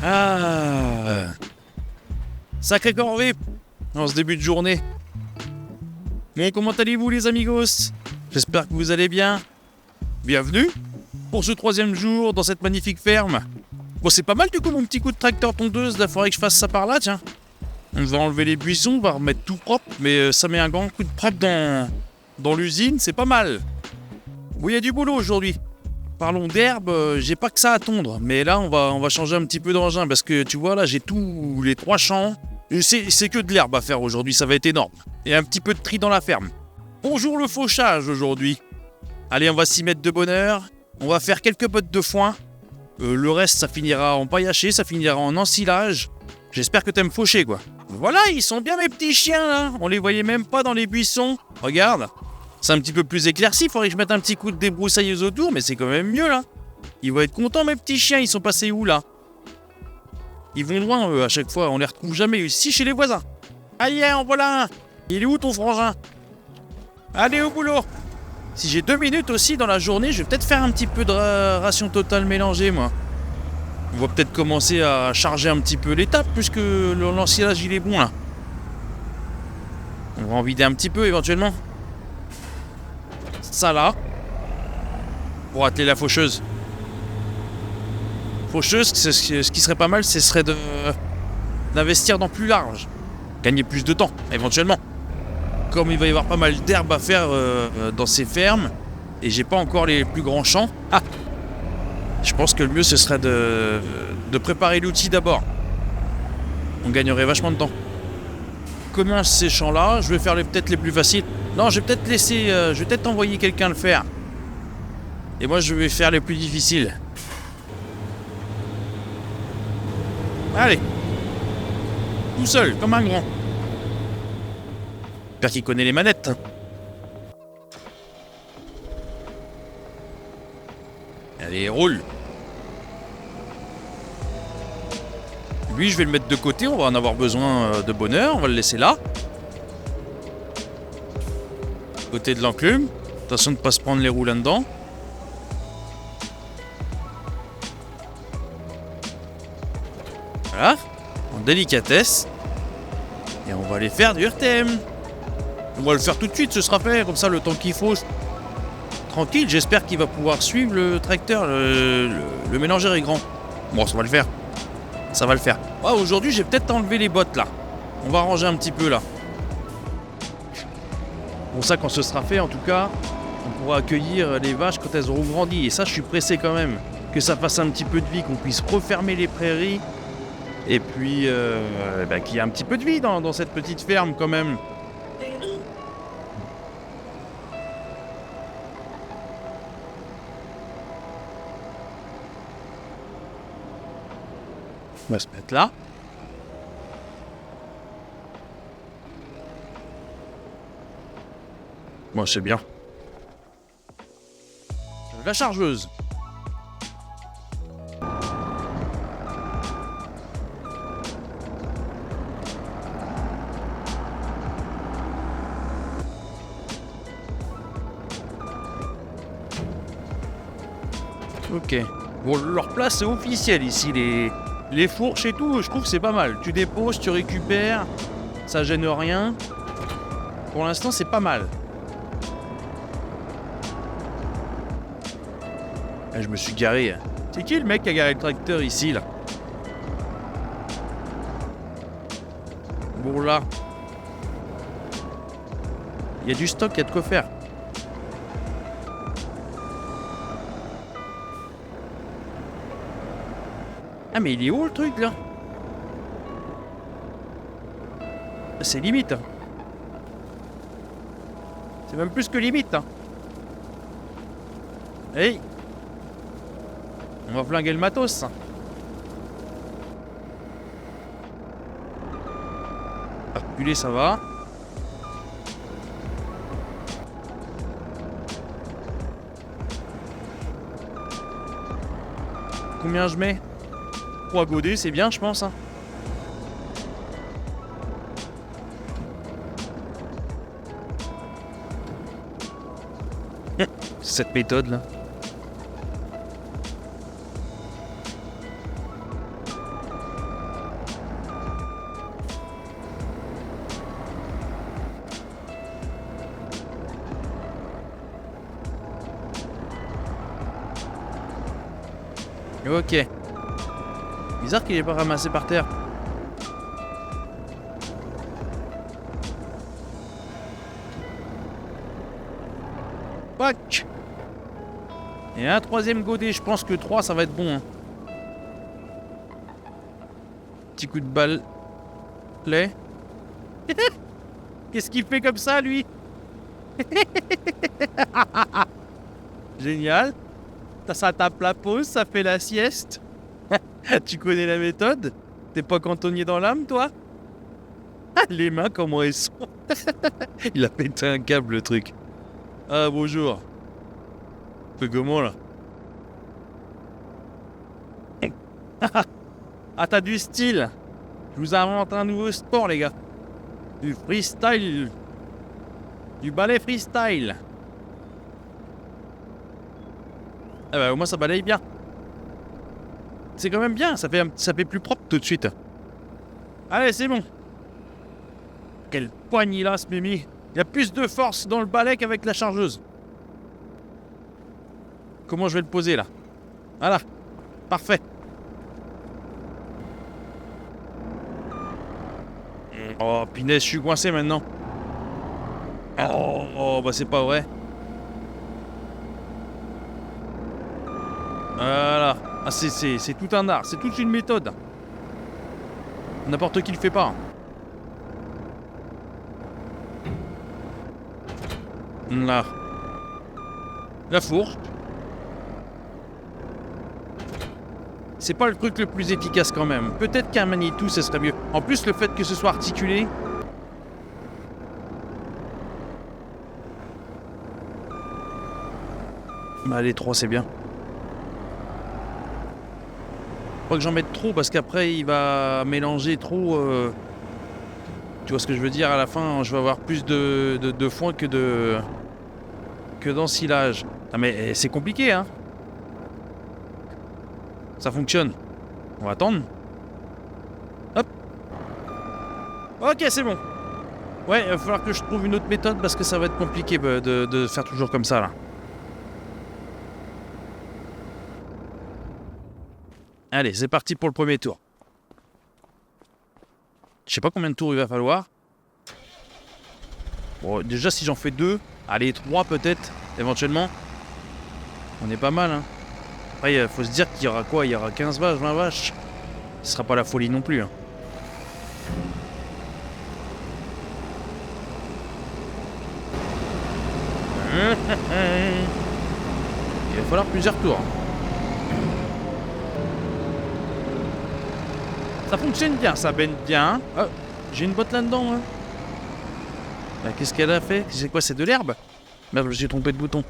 Ah, sacré corvée en ce début de journée. Bon, comment allez-vous les amigos? J'espère que vous allez bien. Bienvenue pour ce 3e jour dans cette magnifique ferme. Bon, c'est pas mal du coup mon petit coup de tracteur tondeuse, là faudrait que je fasse ça par là, tiens. On va enlever les buissons, on va remettre tout propre, mais ça met un grand coup de propre dans l'usine, c'est pas mal. Bon, il y a du boulot aujourd'hui. Parlons d'herbe, j'ai pas que ça à tondre, mais là on va changer un petit peu d'engin parce que tu vois là j'ai tous les 3 champs et c'est que de l'herbe à faire aujourd'hui, ça va être énorme. Et un petit peu de tri dans la ferme. Bonjour le fauchage aujourd'hui. Allez, on va s'y mettre de bonne heure, on va faire quelques bottes de foin. Le reste ça finira en paillaché, ça finira en ensilage. J'espère que t'aimes faucher quoi. Voilà, ils sont bien mes petits chiens là, on les voyait même pas dans les buissons. Regarde. C'est un petit peu plus éclairci, faudrait que je mette un petit coup de débroussailleuse autour, mais c'est quand même mieux là. Ils vont être contents mes petits chiens, ils sont passés où là? Ils vont loin eux à chaque fois, on les retrouve jamais ici chez les voisins. Aïe, en voilà un. Il est où ton frangin? Allez au boulot. Si j'ai 2 minutes aussi dans la journée, je vais peut-être faire un petit peu de ration totale mélangée moi. On va peut-être commencer à charger un petit peu l'étape puisque l'ensilage il est bon là. On va en vider un petit peu éventuellement. Ça là, pour atteler la faucheuse. Faucheuse, ce qui serait pas mal, ce serait d'investir dans plus large. Gagner plus de temps, éventuellement. Comme il va y avoir pas mal d'herbe à faire dans ces fermes, et j'ai pas encore les plus grands champs, je pense que le mieux ce serait de préparer l'outil d'abord. On gagnerait vachement de temps. Comment ces champs-là, je vais faire peut-être les plus faciles. Non, je vais peut-être envoyer quelqu'un le faire. Et moi, je vais faire les plus difficiles. Allez. Tout seul, comme un grand. J'espère qu'il connaît les manettes. Allez, roule. Lui, je vais le mettre de côté, on va en avoir besoin de bonne heure, on va le laisser là. Côté de l'enclume. Attention de ne pas se prendre les roues là-dedans. Voilà. En délicatesse. Et on va aller faire du RTM. On va le faire tout de suite, ce sera fait. Comme ça, le temps qu'il faut. Tranquille, j'espère qu'il va pouvoir suivre le tracteur. Le mélangeur est grand. Bon, ça va le faire. Ça va le faire. Ah, aujourd'hui, j'ai peut-être enlevé les bottes là. On va ranger un petit peu là. Pour ça, quand ce sera fait, en tout cas, on pourra accueillir les vaches quand elles auront grandi. Et ça, je suis pressé quand même. Que ça fasse un petit peu de vie, qu'on puisse refermer les prairies. Et puis, qu'il y ait un petit peu de vie dans cette petite ferme quand même. On va se mettre là. Moi, c'est bien. La chargeuse. Ok. Bon, leur place c'est officiel ici. Les fourches et tout, je trouve que c'est pas mal. Tu déposes, tu récupères, ça gêne rien. Pour l'instant, c'est pas mal. Ah, je me suis garé. C'est qui le mec qui a garé le tracteur ici, là? Bon, là. Il y a du stock, il y a de quoi faire. Ah, mais il est où le truc, là? C'est limite. Hein. C'est même plus que limite. Hein. Hey! On va flinguer le matos. Reculer, ça va. Combien je mets? 3 godets, c'est bien, je pense. Hein. Cette méthode là. Ok. Bizarre qu'il ait pas ramassé par terre. Pac. Et un troisième godet. Je pense que 3, ça va être bon. Hein. Petit coup de balle. Qu'est-ce qu'il fait comme ça, lui? Génial. Ça tape la pause, ça fait la sieste. Tu connais la méthode? T'es pas cantonnier dans l'âme, toi? Les mains, comment elles sont? Il a pété un câble, le truc. Ah, bonjour. Fais comment, là? Ah, t'as du style. Je vous invente un nouveau sport, les gars. Du freestyle. Du balai freestyle. Ah bah, au moins, ça balaye bien. C'est quand même bien, ça fait plus propre tout de suite. Allez, c'est bon. Quelle poignée là, ce Mimi. Il y a plus de force dans le balai qu'avec la chargeuse. Comment je vais le poser là? Voilà, parfait. Oh, punaise, je suis coincé maintenant. Oh, bah c'est pas vrai. Voilà. Ah, c'est tout un art, c'est toute une méthode. N'importe qui le fait pas. Là. La fourche. C'est pas le truc le plus efficace quand même. Peut-être qu'un Manitou, ce serait mieux. En plus, le fait que ce soit articulé... Bah, les 3, c'est bien. Pas que j'en mette trop, parce qu'après, il va mélanger trop... Tu vois ce que je veux dire? À la fin, je vais avoir plus de foin que d'ensilage. Ah, mais c'est compliqué, hein? Ça fonctionne. On va attendre. Hop. Ok, c'est bon. Ouais, il va falloir que je trouve une autre méthode parce que ça va être compliqué de faire toujours comme ça, là. Allez, c'est parti pour le premier tour. Je sais pas combien de tours il va falloir. Bon, déjà, si j'en fais 2, allez, 3 peut-être, éventuellement. On est pas mal, hein. Après, il faut se dire qu'il y aura quoi? Il y aura 15 vaches, 20 vaches. Ce sera pas la folie non plus. Hein. Il va falloir plusieurs tours. Ça fonctionne bien, ça baigne bien. Oh, j'ai une botte là-dedans. Hein. Bah, qu'est-ce qu'elle a fait? C'est quoi? C'est de l'herbe? Merde, je me suis trompé de bouton.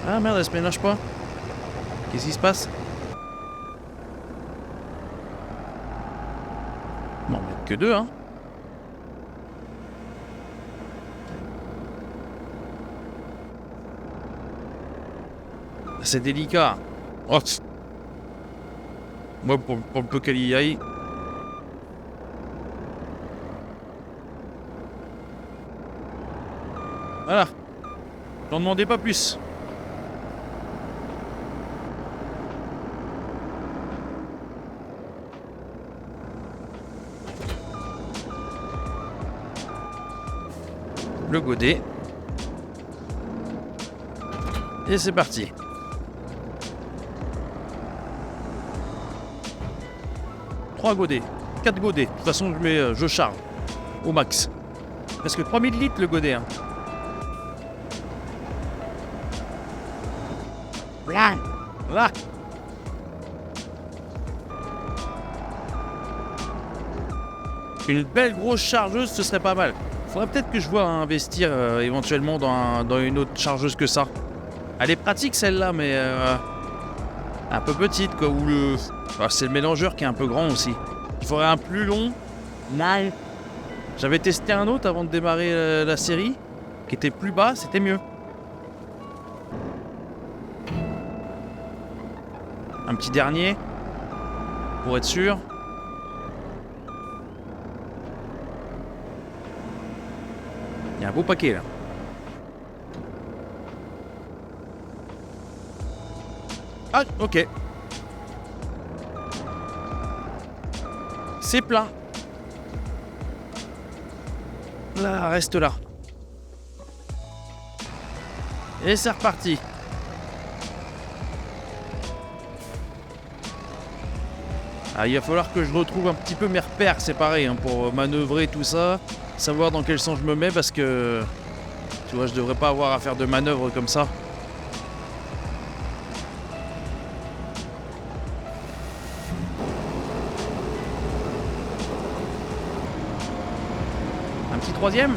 Ah merde, elle se ménage pas. Qu'est-ce qui se passe? Bon, on met que 2, hein. C'est délicat. Oh, moi, pour le peu qu'elle y aille. Voilà. J'en demandais pas plus. Le godet. Et c'est parti. Trois godets. 4 godets. De toute façon, je charge. Au max. Parce que 3000 litres le godet. Hein. Là. Une belle grosse chargeuse, ce serait pas mal. Faudrait peut-être que je vois investir éventuellement dans une autre chargeuse que ça. Elle est pratique celle-là, mais un peu petite quoi. Ou c'est le mélangeur qui est un peu grand aussi. Il faudrait un plus long. Non. J'avais testé un autre avant de démarrer la série, qui était plus bas, c'était mieux. Un petit dernier, pour être sûr. Il y a un beau paquet là. Ah, ok. C'est plein. Là, reste là. Et c'est reparti. Ah, il va falloir que je retrouve un petit peu mes repères, c'est pareil, hein, pour manœuvrer tout ça, savoir dans quel sens je me mets parce que, tu vois, je devrais pas avoir à faire de manœuvres comme ça. Un petit troisième ?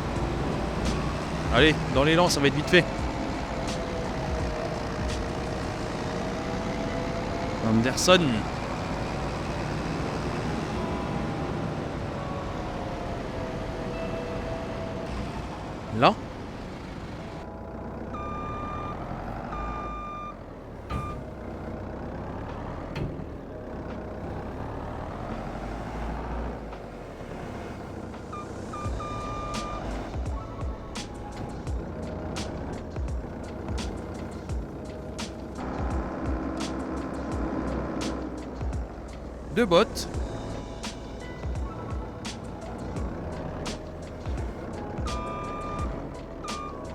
Allez, dans l'élan, ça va être vite fait. Anderson. Là. Deux bottes.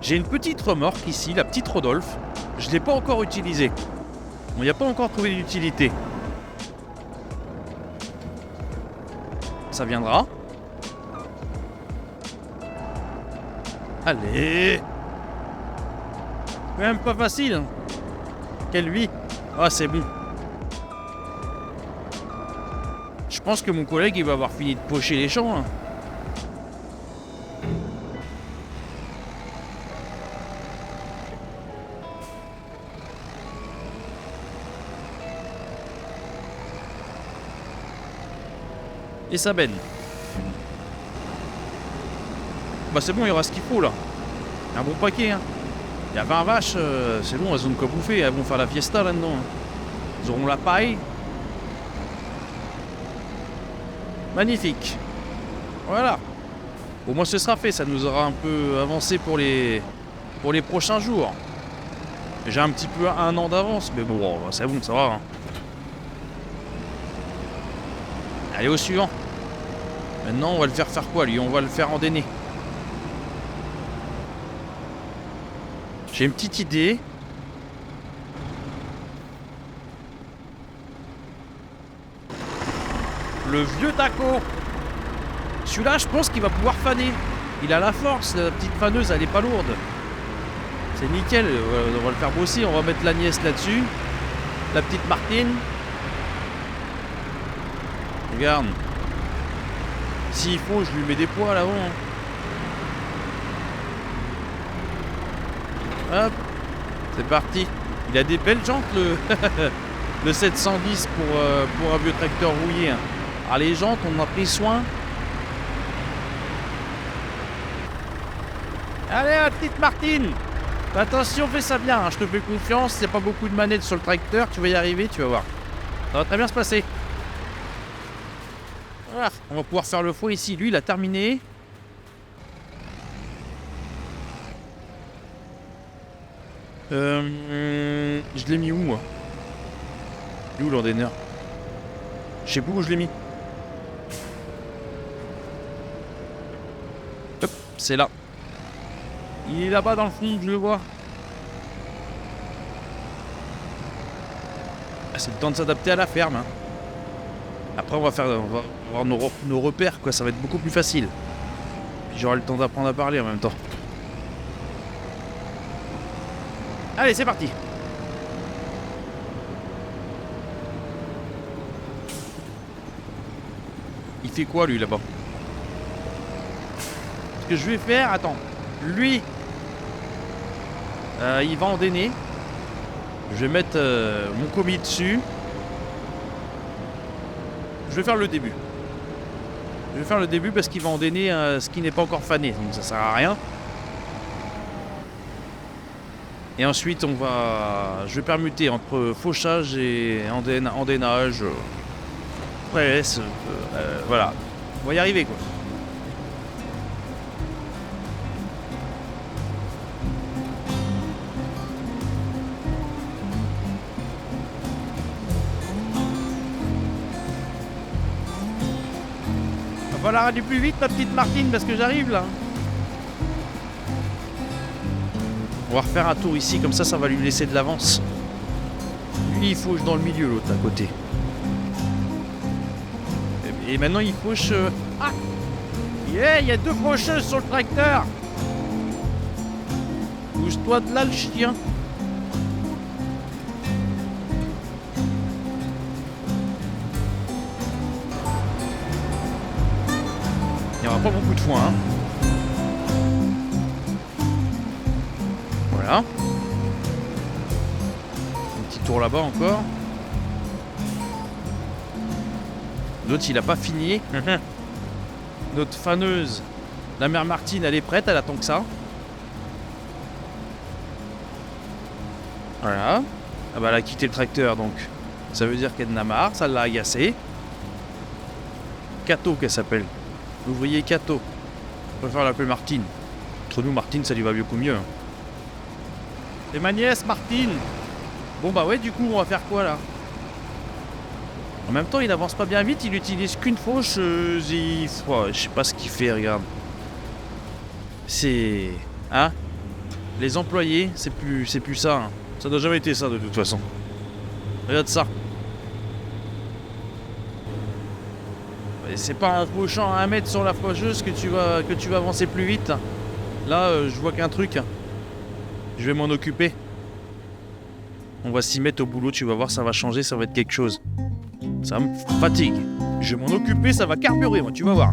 J'ai une petite remorque ici, la petite Rodolphe. Je ne l'ai pas encore utilisée. On n'y a pas encore trouvé d'utilité. Ça viendra. Allez. Quand même pas facile. Hein. Quelle vie. Ah, c'est bon. Je pense que mon collègue il va avoir fini de pocher les champs. Hein. Et ça benne. Bah c'est bon, il y aura ce qu'il faut là. Un bon paquet. Hein. Il y a 20 vaches, c'est bon, elles ont de quoi bouffer. Elles vont faire la fiesta là-dedans. Hein. Ils auront la paille. Magnifique. Voilà. Au moins ce sera fait, ça nous aura un peu avancé pour les prochains jours. J'ai un petit peu un an d'avance, mais bon, c'est bon, ça va. Hein. Allez au suivant. Maintenant on va le faire quoi lui? On va le faire endainer. J'ai une petite idée. Le vieux taco. Celui-là, je pense qu'il va pouvoir faner. Il a la force, la petite faneuse, elle est pas lourde. C'est nickel, on va le faire bosser. On va mettre l'Agnès là-dessus. La petite Martine. Regarde. S'il faut, je lui mets des poids là-haut. Hein. Hop. C'est parti. Il a des belles jantes, le 710 pour un vieux tracteur rouillé. Hein. Ah, les jantes, on en a pris soin. Allez, la petite Martine. Attention, fais ça bien, hein. Je te fais confiance. Il n'y a pas beaucoup de manettes sur le tracteur. Tu vas y arriver, tu vas voir. Ça va très bien se passer. Voilà, on va pouvoir faire le foie ici. Lui, il a terminé. Je l'ai mis où, moi? Il est où l'endaineur? Je sais plus où je l'ai mis. Hop, c'est là. Il est là-bas dans le fond, je le vois. Ah, c'est le temps de s'adapter à la ferme. Hein. Après, on va avoir nos repères, quoi. Ça va être beaucoup plus facile. Puis j'aurai le temps d'apprendre à parler en même temps. Allez, c'est parti. Il fait quoi, lui, là-bas? Ce que je vais faire... Attends. Lui... il va endainer. Je vais mettre mon commis dessus. Je vais faire le début. Je vais faire le début parce qu'il va endainer ce qui n'est pas encore fané. Donc ça sert à rien. Et ensuite, je vais permuter entre fauchage et endainage. Presse. Voilà. On va y arriver, quoi. falloir aller plus vite, ma petite Martine, parce que j'arrive là. On va refaire un tour ici, comme ça va lui laisser de l'avance. Lui, il fauche dans le milieu, l'autre à côté. Et maintenant, il fauche... Ah yeah, il y a 2 faucheuses sur le tracteur. Bouge-toi de là, le chien. Il n'y aura pas beaucoup de foin, hein. Voilà. Un petit tour là-bas encore. L'autre, il a pas fini. Notre faneuse, la mère Martine, elle est prête, elle attend que ça. Voilà. Ah bah, elle a quitté le tracteur, donc ça veut dire qu'elle en a marre, ça l'a agacée. Cato, qu'elle s'appelle. L'ouvrier Cato. Je préfère l'appeler Martine. Entre nous, Martine, ça lui va beaucoup mieux. C'est ma nièce, Martine. Bon bah ouais, du coup, on va faire quoi là? En même temps, il avance pas bien vite, il utilise qu'une faucheuse. Je sais pas ce qu'il fait, regarde. C'est... Hein? Les employés, c'est plus ça. Hein. Ça n'a jamais été ça, de toute façon. Regarde ça. Et c'est pas en fauchant à 1 mètre sur la faucheuse que tu vas avancer plus vite. Là, je vois qu'un truc. Je vais m'en occuper. On va s'y mettre au boulot, tu vas voir, ça va changer, ça va être quelque chose. Ça me fatigue. Je vais m'en occuper, ça va carburer, moi, tu vas voir.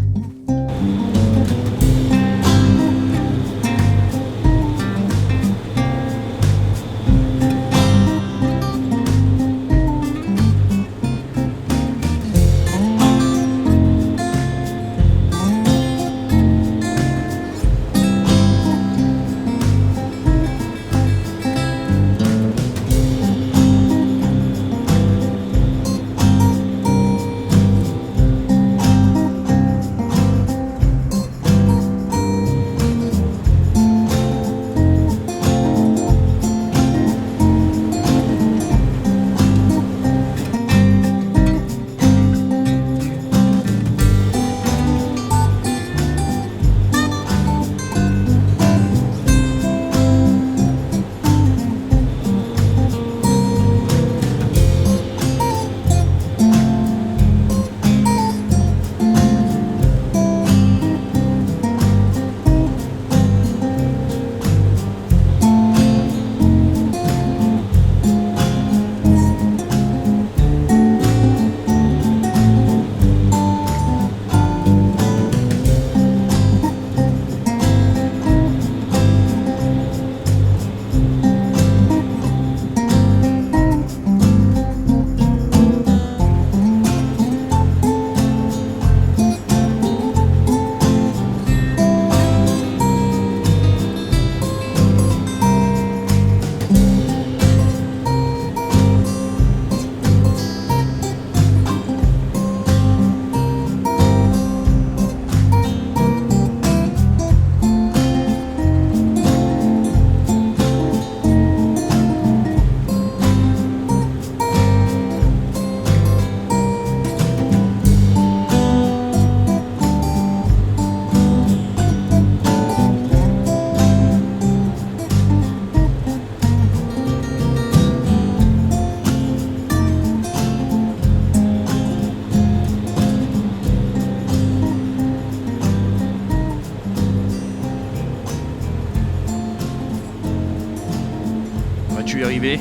Tu es arrivé.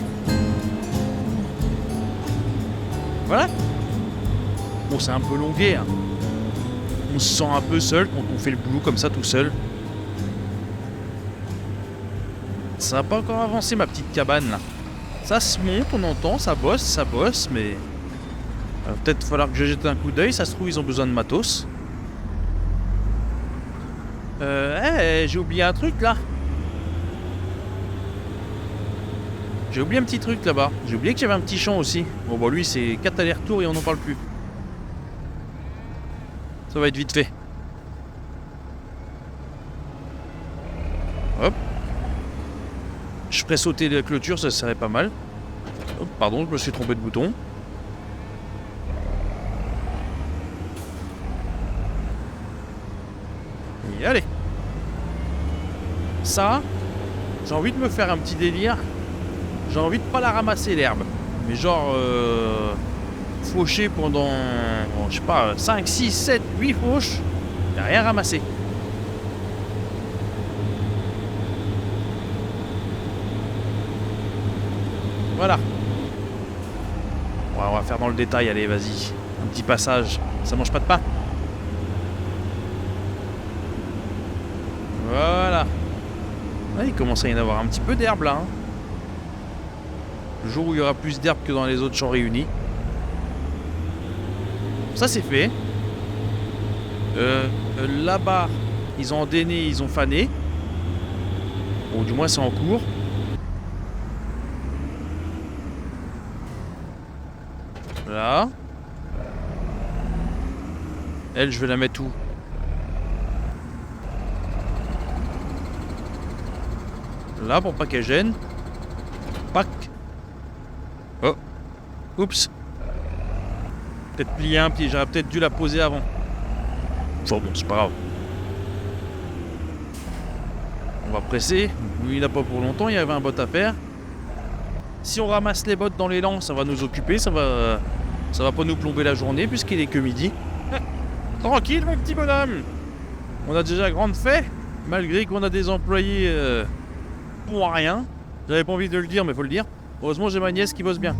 Voilà. Bon, c'est un peu longué. Hein. On se sent un peu seul quand on fait le boulot comme ça tout seul. Ça n'a pas encore avancé ma petite cabane là. Ça se monte, on entend, ça bosse, mais... peut-être falloir que je jette un coup d'œil, ça se trouve ils ont besoin de matos. J'ai oublié un truc là. J'ai oublié un petit truc là-bas. J'ai oublié que j'avais un petit champ aussi. Bon bah lui c'est 4 allers-retours et on n'en parle plus. Ça va être vite fait. Hop. Je ferais sauter la clôture, ça serait pas mal. Hop, pardon, je me suis trompé de bouton. Et allez. Ça, j'ai envie de me faire un petit délire. J'ai envie de pas la ramasser l'herbe. Mais genre faucher pendant, je sais pas, 5, 6, 7, 8 fauches. Y'a rien ramassé. Voilà. Ouais, on va faire dans le détail, allez, vas-y. Un petit passage. Ça mange pas de pain. Voilà. Ouais, il commence à y en avoir un petit peu d'herbe là. Hein. Le jour où il y aura plus d'herbe que dans les autres champs réunis. Ça c'est fait. Là-bas, ils ont endainé, ils ont fané. Bon, du moins c'est en cours. Là. Elle, je vais la mettre où? Là, pour pas qu'elle gêne. Pac. Oh. Oups. Peut-être plier un pied, j'aurais peut-être dû la poser avant. Bon, c'est pas grave. On va presser. Lui, il n'a pas pour longtemps, il y avait un bot à faire. Si on ramasse les bottes dans l'élan, ça va nous occuper, ça va pas nous plomber la journée puisqu'il est que midi. Tranquille, mon petit bonhomme. On a déjà grande fait, malgré qu'on a des employés pour rien. J'avais pas envie de le dire, mais faut le dire. Heureusement, j'ai ma nièce qui bosse bien.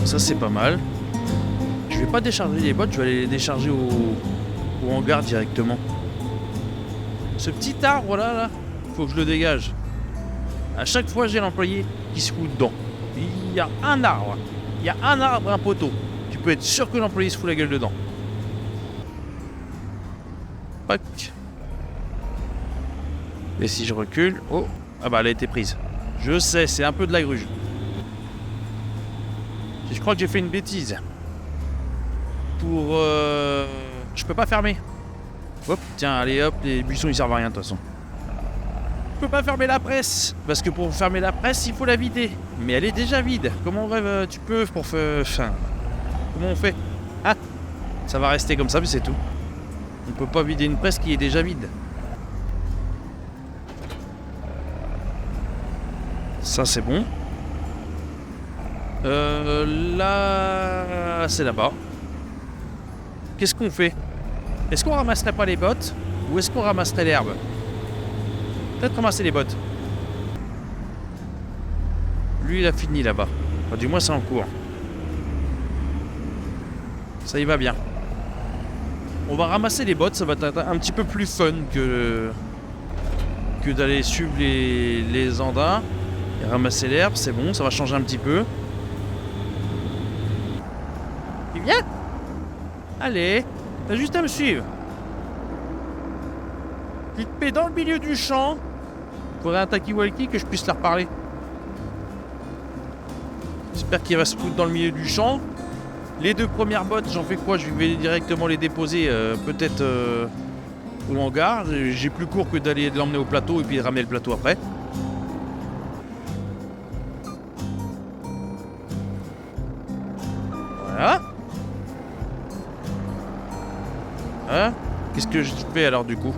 Ça c'est pas mal. Je vais pas décharger les bottes, je vais aller les décharger au hangar directement. Ce petit arbre là, faut que je le dégage. À chaque fois j'ai l'employé qui se fout dedans. Il y a un arbre, un poteau. Tu peux être sûr que l'employé se fout la gueule dedans. Pac. Et si je recule, oh, ah bah elle a été prise. Je sais, c'est un peu de la gruge. Je crois que j'ai fait une bêtise. Je peux pas fermer. Hop, tiens, allez hop, les buissons ils servent à rien de toute façon. Je peux pas fermer la presse. Parce que pour fermer la presse, il faut la vider. Mais elle est déjà vide. Comment on rêve, tu peux pour faire... Enfin, comment on fait? Ah, ça va rester comme ça, mais c'est tout. On peut pas vider une presse qui est déjà vide. Ça c'est bon. Là, c'est là-bas. Qu'est-ce qu'on fait? Est-ce qu'on ramasserait pas les bottes? Ou est-ce qu'on ramasserait l'herbe? Peut-être ramasser les bottes. Lui, il a fini là-bas. Enfin, du moins, c'est en cours. Ça y va bien. On va ramasser les bottes, ça va être un petit peu plus fun que d'aller suivre les andins. Et ramasser l'herbe, c'est bon, ça va changer un petit peu. Tu viens? Allez, t'as juste à me suivre. Tu te mets dans le milieu du champ. Faudrait un talkie-walkie que je puisse leur parler. J'espère qu'il va se foutre dans le milieu du champ. Les deux premières bottes, j'en fais quoi? Je vais directement les déposer peut-être au hangar. J'ai plus court que d'aller l'emmener au plateau et puis de ramener le plateau après. Voilà. Hein? Qu'est-ce que je fais alors du coup?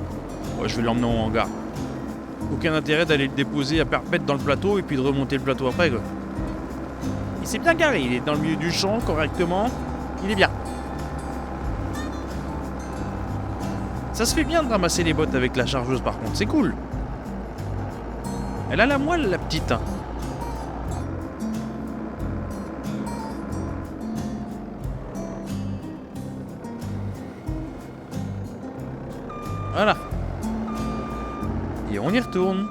Ouais, je vais l'emmener en hangar. Aucun intérêt d'aller le déposer à perpète dans le plateau et puis de remonter le plateau après, quoi. Il s'est bien garé, il est dans le milieu du champ correctement. Il est bien. Ça se fait bien de ramasser les bottes avec la chargeuse par contre, c'est cool. Elle a la moelle, la petite. Voilà. Et on y retourne.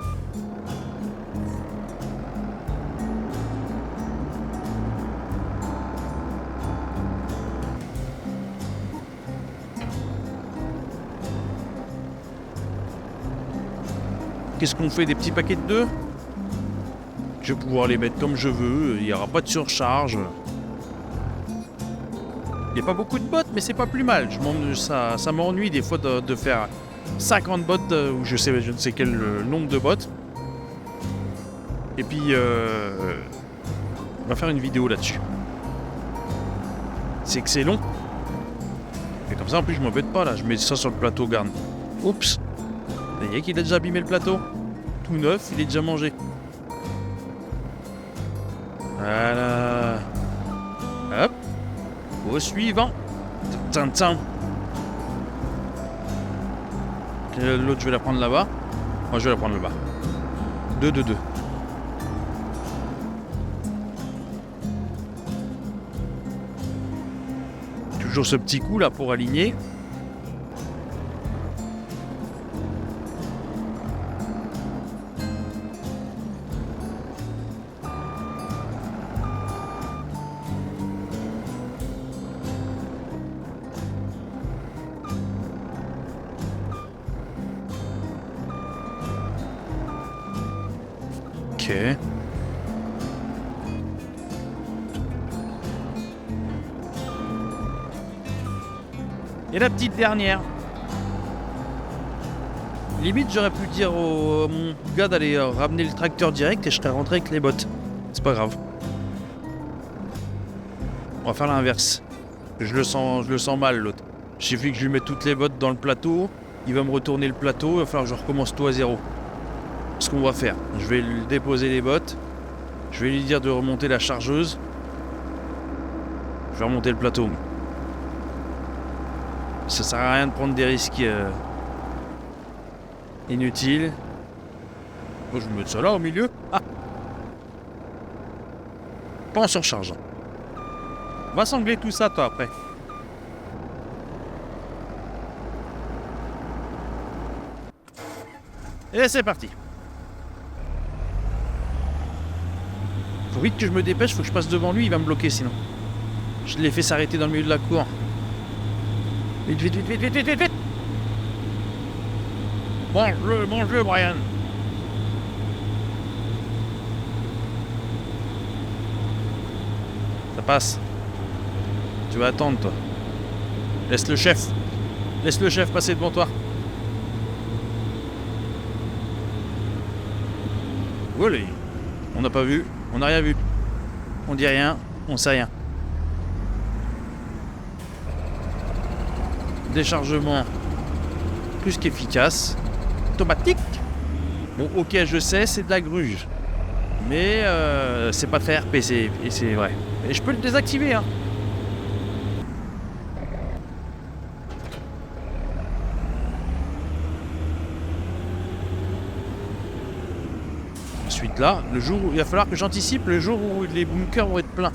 Qu'est-ce qu'on fait, des petits paquets de 2? Je vais pouvoir les mettre comme je veux, il n'y aura pas de surcharge. Il n'y a pas beaucoup de bottes, mais c'est pas plus mal. Ça m'ennuie des fois de faire 50 bottes, ou je ne sais quel nombre de bottes. Et puis, on va faire une vidéo là-dessus. C'est que c'est long. Et comme ça, en plus, je m'embête pas, là. Je mets ça sur le plateau, garde. Oups. Vous voyez qu'il a déjà abîmé le plateau. Tout neuf, il est déjà mangé. Voilà. Hop. Au suivant. Tintin. L'autre, je vais la prendre là-bas. Moi, je vais la prendre là-bas. 2, 2, 2. Toujours ce petit coup là pour aligner. Ok. Et la petite dernière. Limite, j'aurais pu dire à mon gars d'aller ramener le tracteur direct et je serais rentré avec les bottes. C'est pas grave. On va faire l'inverse. Je le sens mal, l'autre. Il suffit que je lui mette toutes les bottes dans le plateau. Il va me retourner le plateau. Il va falloir que je recommence tout à zéro. Ce qu'on va faire, je vais lui déposer les bottes. Je vais lui dire de remonter la chargeuse. Je vais remonter le plateau. Ça sert à rien de prendre des risques inutiles. Bon, je vais mettre ça là au milieu. Ah. Pas en surcharge. On va sangler tout ça, toi, après. Et c'est parti. Faut vite que je me dépêche, faut que je passe devant lui, il va me bloquer sinon. Je l'ai fait s'arrêter dans le milieu de la cour. Vite, vite, vite, vite, vite, vite, vite, vite. Mange-le, Brian. Ça passe. Tu vas attendre, toi. Laisse le chef passer devant toi. Voilà. On n'a pas vu, on n'a rien vu. On dit rien, on sait rien. Déchargement plus qu'efficace. Automatique. Bon, ok, je sais, c'est de la gruge. Mais c'est pas très RPC, et c'est vrai. Et je peux le désactiver, hein. Ensuite là, le jour où il va falloir que j'anticipe le jour où les bunkers vont être pleins.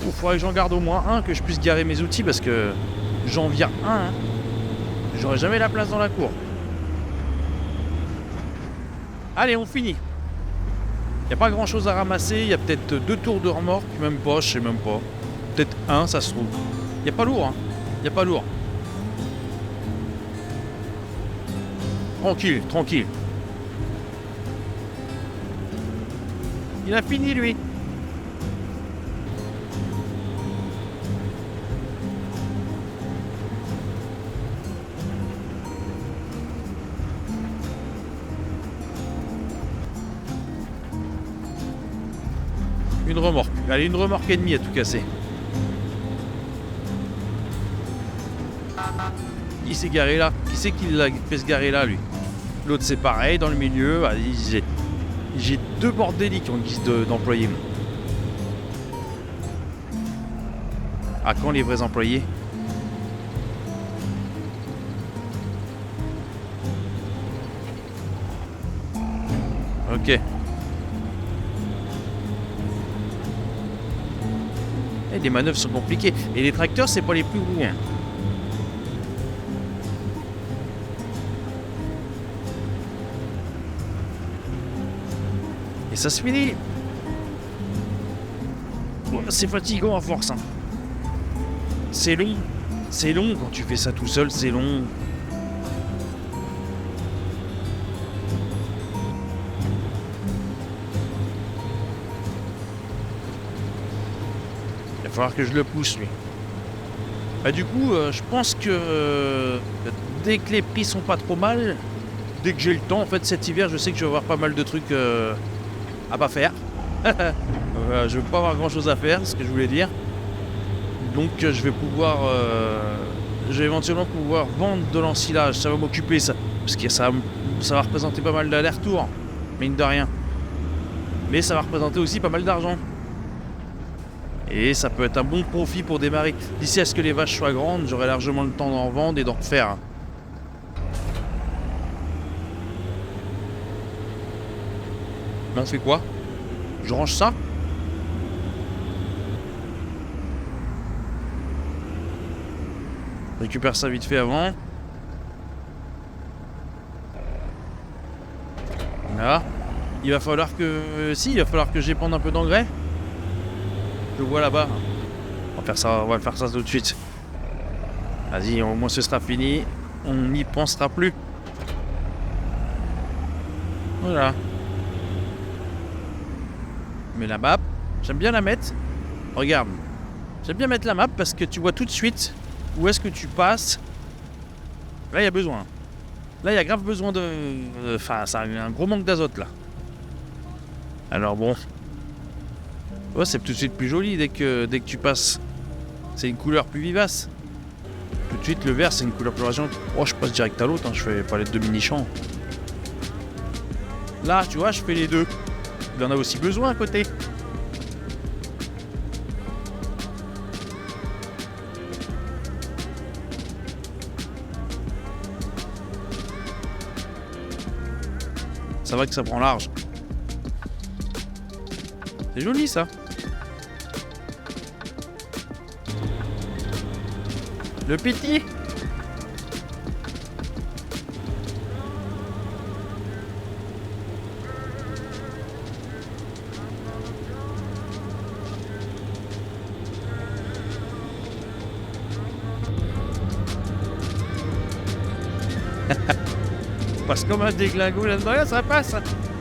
Il faudrait que j'en garde au moins un, que je puisse garer mes outils parce que j'en viens un. Hein. J'aurai jamais la place dans la cour. Allez, on finit. Il n'y a pas grand chose à ramasser. Il y a peut-être 2 tours de remorque, même pas, je sais même pas. Peut-être 1, ça se trouve. Il n'y a pas lourd, hein. Il n'y a pas lourd. Tranquille, tranquille. Il a fini, lui. Une remorque. Allez, une remorque et demie à tout casser. Il s'est garé là. Qui c'est qui l'a fait se garer là, lui? L'autre, c'est pareil, dans le milieu. Ah, j'ai deux bordéliques en guise d'employés. À quand les vrais employés? Ok. Et les manœuvres sont compliquées. Et les tracteurs, c'est pas les plus gros. Hein. Et ça se finit. Oh, c'est fatigant à force. Hein. C'est long. C'est long quand tu fais ça tout seul, c'est long. Il va falloir que je le pousse, lui. Bah, du coup, je pense que dès que les prix sont pas trop mal, dès que j'ai le temps, en fait, cet hiver, je sais que je vais avoir pas mal de trucs à pas faire. Je vais pas avoir grand chose à faire, c'est ce que je voulais dire. Donc je vais pouvoir, je vais éventuellement pouvoir vendre de l'ensilage, ça va m'occuper ça, parce que ça va représenter pas mal d'aller-retour, mine de rien. Mais ça va représenter aussi pas mal d'argent. Et ça peut être un bon profit pour démarrer. D'ici à ce que les vaches soient grandes, j'aurai largement le temps d'en vendre et d'en refaire. On fait quoi? Je range ça? Je récupère ça vite fait avant. Là. Il va falloir que... Si, il va falloir que j'épande un peu d'engrais. Je vois là-bas. On va faire ça tout de suite. Vas-y, au moins ce sera fini. On n'y pensera plus. Voilà. Mais la map, j'aime bien la mettre. Regarde. J'aime bien mettre la map parce que tu vois tout de suite où est-ce que tu passes. Là, il y a besoin. Là, il y a grave besoin de... Enfin, ça a un gros manque d'azote, là. Alors bon... Ouais, c'est tout de suite plus joli dès que tu passes. C'est une couleur plus vivace. Tout de suite, le vert, c'est une couleur plus radiante. Oh, je passe direct à l'autre, hein, je fais palette de mini-champs. Là, tu vois, je fais les deux. Il en a aussi besoin à côté. Ça va que ça prend large. C'est joli ça. Le petit. On passe comme un déglingo là-dedans, ça passe.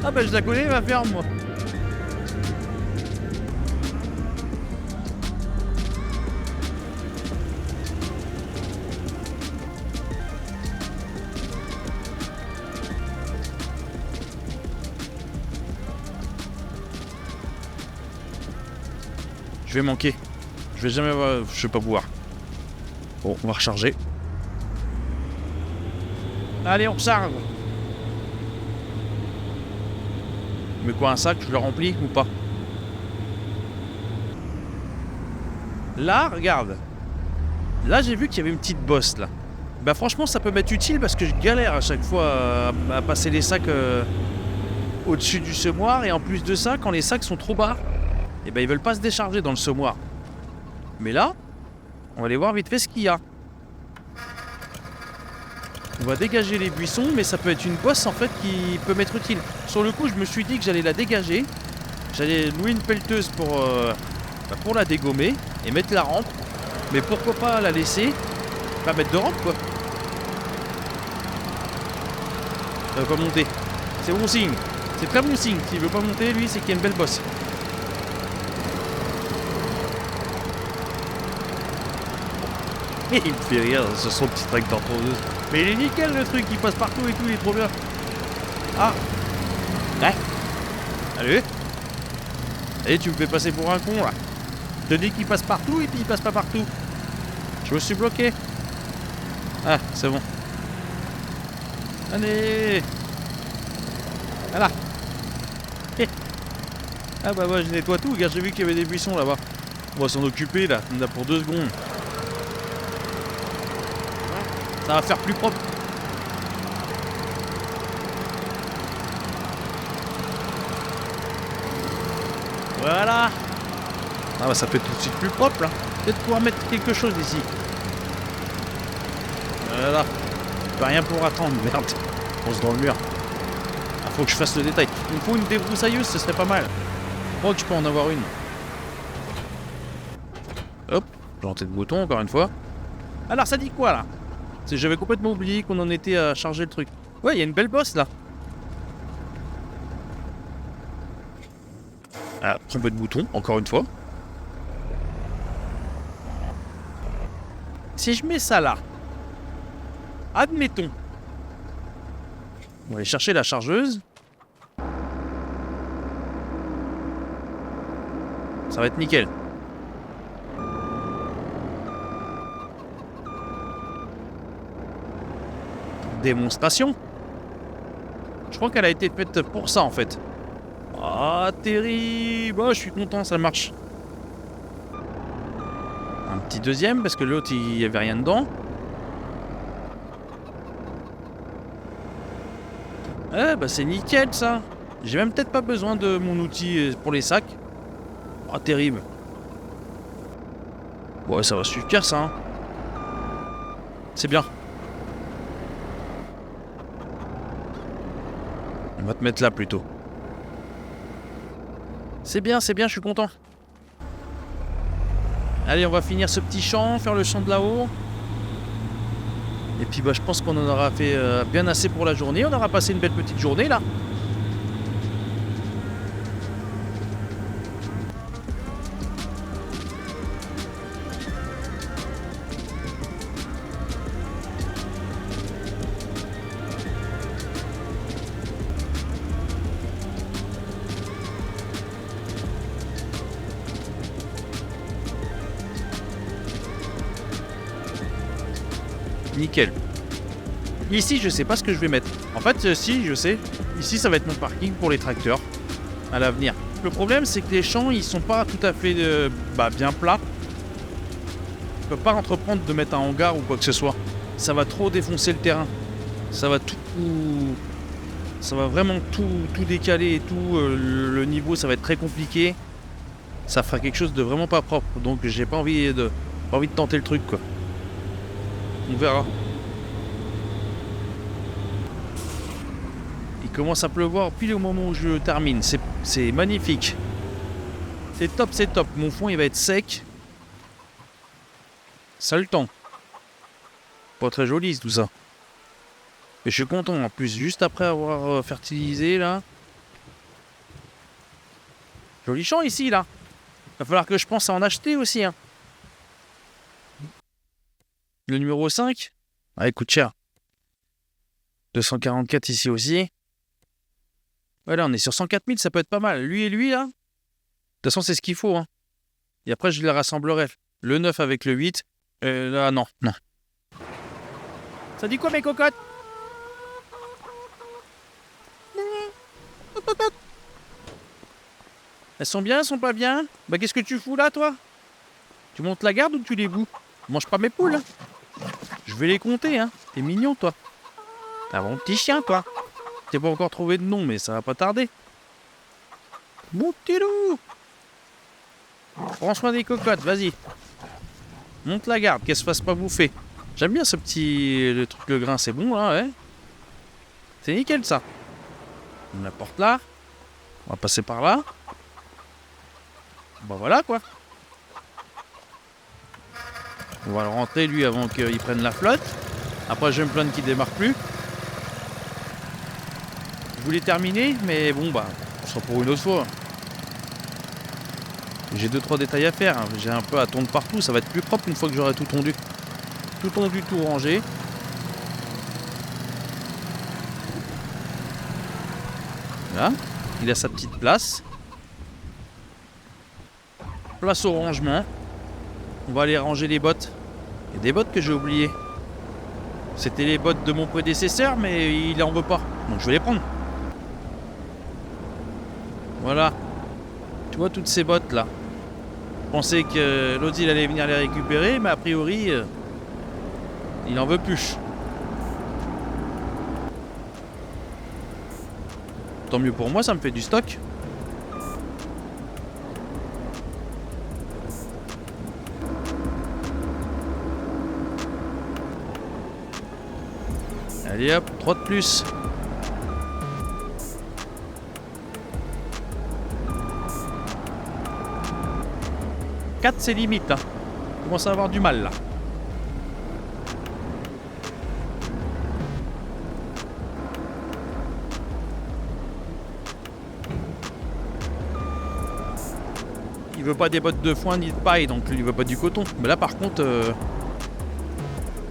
Ah ben je la connais ma ferme moi. Je vais manquer. Je vais jamais avoir... Je vais pas pouvoir. Bon, on va recharger. Allez, on recharge. Mais quoi, un sac, je le remplis ou pas? Là, regarde. Là, j'ai vu qu'il y avait une petite bosse, là. Bah franchement, ça peut m'être utile parce que je galère à chaque fois à passer les sacs au-dessus du semoir. Et en plus de ça, quand les sacs sont trop bas, et ben ils veulent pas se décharger dans le semoir. Mais là, on va aller voir vite fait ce qu'il y a. On va dégager les buissons, mais ça peut être une bosse en fait qui peut m'être utile. Sur le coup, je me suis dit que j'allais la dégager. J'allais louer une pelleteuse pour la dégommer et mettre la rampe. Mais pourquoi pas la laisser, pas mettre de rampe quoi. Ça veut pas monter. C'est bon signe. C'est très bon signe. S'il veut pas monter, lui, c'est qu'il y a une belle bosse. Il me fait rire, ce son petit tracteur tondeuse. Mais il est nickel le truc, il passe partout et tout, il est trop bien. Ah. Ouais. Allez. Allez, tu me fais passer pour un con là. Je te dis qu'il passe partout et puis il passe pas partout. Je me suis bloqué. Ah, c'est bon. Allez. Voilà. Ah bah ouais, je nettoie tout. Regarde, j'ai vu qu'il y avait des buissons là-bas. On va s'en occuper là. On a pour 2 secondes. Ça va faire plus propre. Voilà. Ah bah ça fait tout de suite plus propre là. Peut-être pouvoir mettre quelque chose ici. Voilà. Je peux rien pour attendre. Merde. On se dans le mur. Ah, faut que je fasse le détail. Il me faut une débroussailleuse, ce serait pas mal. Je crois que je peux en avoir une. Hop. Planter le bouton encore une fois. Alors ça dit quoi là? J'avais complètement oublié qu'on en était à charger le truc. Ouais, il y a une belle bosse là. Ah, tromper de bouton, encore une fois. Si je mets ça là, admettons. On va aller chercher la chargeuse. Ça va être nickel. Démonstration. Je crois qu'elle a été faite pour ça en fait. Ah, terrible. Oh, je suis content, ça marche. Un petit deuxième parce que l'autre il y avait rien dedans. Eh bah c'est nickel ça. J'ai même peut-être pas besoin de mon outil pour les sacs. Oh, terrible. Ouais, ça va suffire ça. Hein. C'est bien. On va te mettre là plutôt. C'est bien, je suis content. Allez, on va finir ce petit champ, faire le champ de là-haut. Et puis bah je pense qu'on en aura fait bien assez pour la journée. On aura passé une belle petite journée là. Nickel. Ici, je sais pas ce que je vais mettre. En fait, si, je sais. Ici, ça va être mon parking pour les tracteurs à l'avenir. Le problème, c'est que les champs, ils sont pas tout à fait bien plats. Je peux pas entreprendre de mettre un hangar ou quoi que ce soit. Ça va trop défoncer le terrain. Ça va vraiment tout décaler et tout. Le niveau, ça va être très compliqué. Ça fera quelque chose de vraiment pas propre. Donc, j'ai pas envie de tenter le truc, quoi. On verra. Il commence à pleuvoir pile au moment où je termine. C'est magnifique. C'est top. Mon fond, il va être sec. Ça le temps. Pas très joli tout ça. Mais je suis content en plus, juste après avoir fertilisé là. Joli champ ici là. Va falloir que je pense à en acheter aussi. Hein. Le numéro 5. Ah, il coûte cher. 244 ici aussi. Voilà, on est sur 104 000, ça peut être pas mal. Lui et lui là. De toute façon, c'est ce qu'il faut. Hein. Et après, je les rassemblerai. Le 9 avec le 8. Là, non. Ça dit quoi, mes cocottes? Elles sont bien, elles sont pas bien? Bah, qu'est-ce que tu fous là, toi? Tu montes la garde ou tu les boues? Mange pas mes poules. Hein. Je vais les compter, hein. T'es mignon, toi. T'as mon petit chien, toi. T'as pas encore trouvé de nom, mais ça va pas tarder. Mon petit loup. Prends soin des cocottes, vas-y. Monte la garde, qu'elle se fasse pas bouffer. J'aime bien ce petit... Le truc, le grain, c'est bon, là, ouais. C'est nickel, ça. On la porte là. On va passer par là. Bah voilà, quoi. On va le rentrer, lui, avant qu'il prenne la flotte. Après, je vais me plaindre qu'il démarre plus. Je voulais terminer, mais bon, bah, ce sera pour une autre fois. J'ai 2-3 détails à faire. Hein. J'ai un peu à tondre partout. Ça va être plus propre une fois que j'aurai tout tondu. Tout tondu, tout rangé. Là, il a sa petite place. Place au rangement. On va aller ranger les bottes. Il y a des bottes que j'ai oubliées. C'était les bottes de mon prédécesseur, mais il en veut pas. Donc je vais les prendre. Voilà. Tu vois toutes ces bottes là. Je pensais que l'autre il allait venir les récupérer, mais a priori, il en veut plus. Tant mieux pour moi, ça me fait du stock. Allez hop, 3 de plus. Quatre, c'est limite. Hein. Je commence à avoir du mal là. Il veut pas des bottes de foin ni de paille, donc il veut pas du coton. Mais là par contre,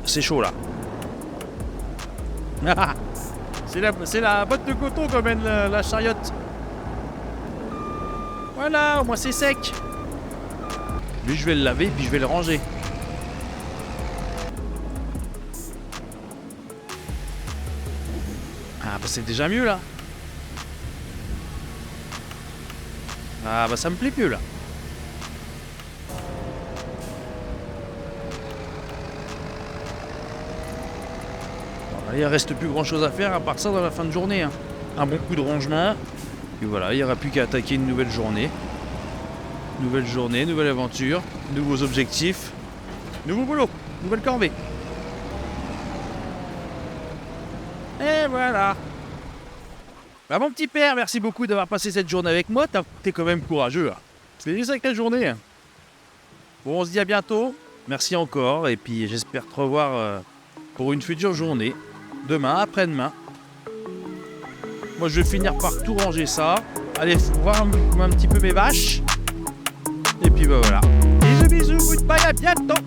c'est chaud là. C'est la botte de coton quand même la chariote. Voilà, au moins c'est sec. Lui je vais le laver puis je vais le ranger. Ah bah c'est déjà mieux là. Ah bah ça me plaît plus là. Il reste plus grand chose à faire à part ça dans la fin de journée. Hein. Un bon coup de rangement. Et voilà, il n'y aura plus qu'à attaquer une nouvelle journée. Nouvelle journée, nouvelle aventure, nouveaux objectifs, nouveau boulot, nouvelle corvée. Et voilà. Bah mon petit père, merci beaucoup d'avoir passé cette journée avec moi. T'es quand même courageux. Hein. C'est une sacrée journée. Hein. Bon, on se dit à bientôt. Merci encore. Et puis j'espère te revoir pour une future journée. Demain, après-demain. Moi, je vais finir par tout ranger ça. Aller voir un petit peu mes vaches. Et puis, bah voilà. Bisous, bisous, goodbye, à bientôt.